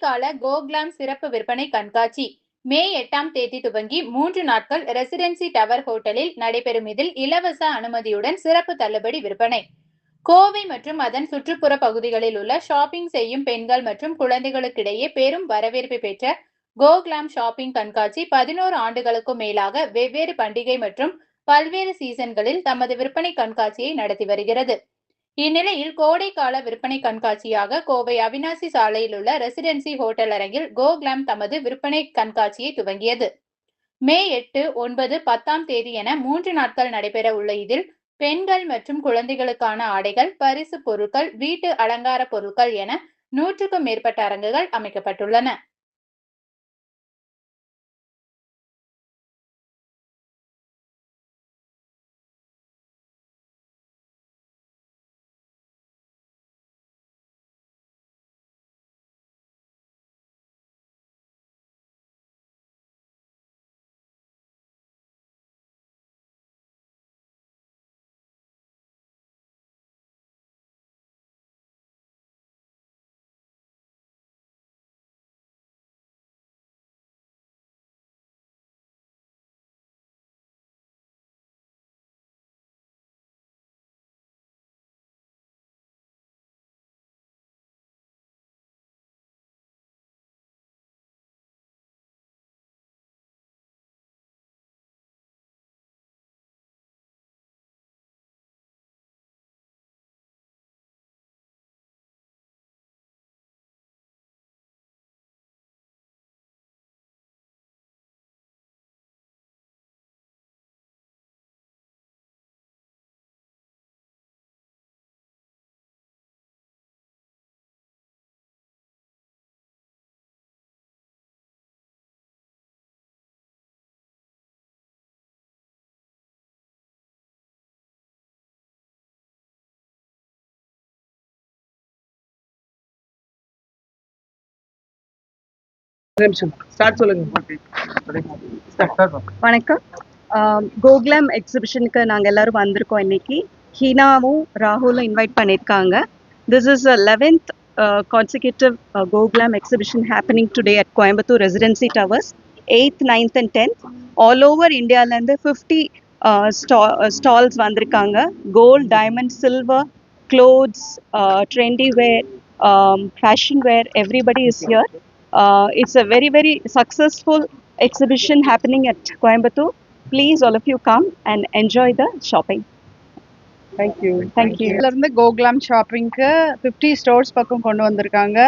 கோடைக்கால கோகுலாம் சிறப்பு விற்பனை கண்காட்சி மே 8ஆம் தேதி துவங்கி 3 நாட்கள் ரெசிடென்சி டவர் ஹோட்டலில் நடைபெறும். இதில் இலவச அனுமதியுடன் சிறப்பு தள்ளுபடி விற்பனை. கோவை மற்றும் அதன் சுற்றுப்புற பகுதிகளில் உள்ள ஷாப்பிங் செய்யும் பெண்கள் மற்றும் குழந்தைகளுக்கிடையே பெரும் வரவேற்பை பெற்ற கோகுலாம் ஷாப்பிங் கண்காட்சி 11 ஆண்டுகளுக்கும் மேலாக வெவ்வேறு பண்டிகை மற்றும் பல்வேறு சீசன்களில் தமது விற்பனை கண்காட்சியை நடத்தி வருகிறது. இந்நிலையில் கோடைக்கால விற்பனை கண்காட்சியாக கோவை அவினாசி சாலையில் உள்ள ரெசிடென்சி ஹோட்டல் அரங்கில் கோகுலாம் தமது விற்பனை கண்காட்சியை துவங்கியது. மே 8, 9, 10ஆம் தேதி என 3 நாட்கள் நடைபெற உள்ள இதில் பெண்கள் மற்றும் குழந்தைகளுக்கான ஆடைகள், பரிசு பொருட்கள், வீட்டு அலங்கார பொருட்கள் என 100க்கும் மேற்பட்ட அரங்குகள் அமைக்கப்பட்டுள்ளன. வணக்கம். கோகுலாம் எக்ஸிபிஷனுக்கு நாங்கள் எல்லாரும் வந்திருக்கோம். இன்னைக்கு ஹீனாவும் ராகுலும் இன்வைட் பண்ணியிருக்காங்க. This is 11th consecutive Gokulam exhibition happening today at Coimbatore Residency Towers. 8th, 9th and 10th all over இந்தியாவிலேருந்து 50 ஸ்டால்ஸ் வந்திருக்காங்க. Gold, diamond, silver, clothes, trendy wear, fashion wear, everybody is here. It's a very, very successful exhibition happening at Coimbatore. Please, all of you come and enjoy the shopping. Thank you. Thank you. Gokulam ஷாப்பிங்க்கு 50 stores பக்கம் கொண்டு வந்திருக்காங்க.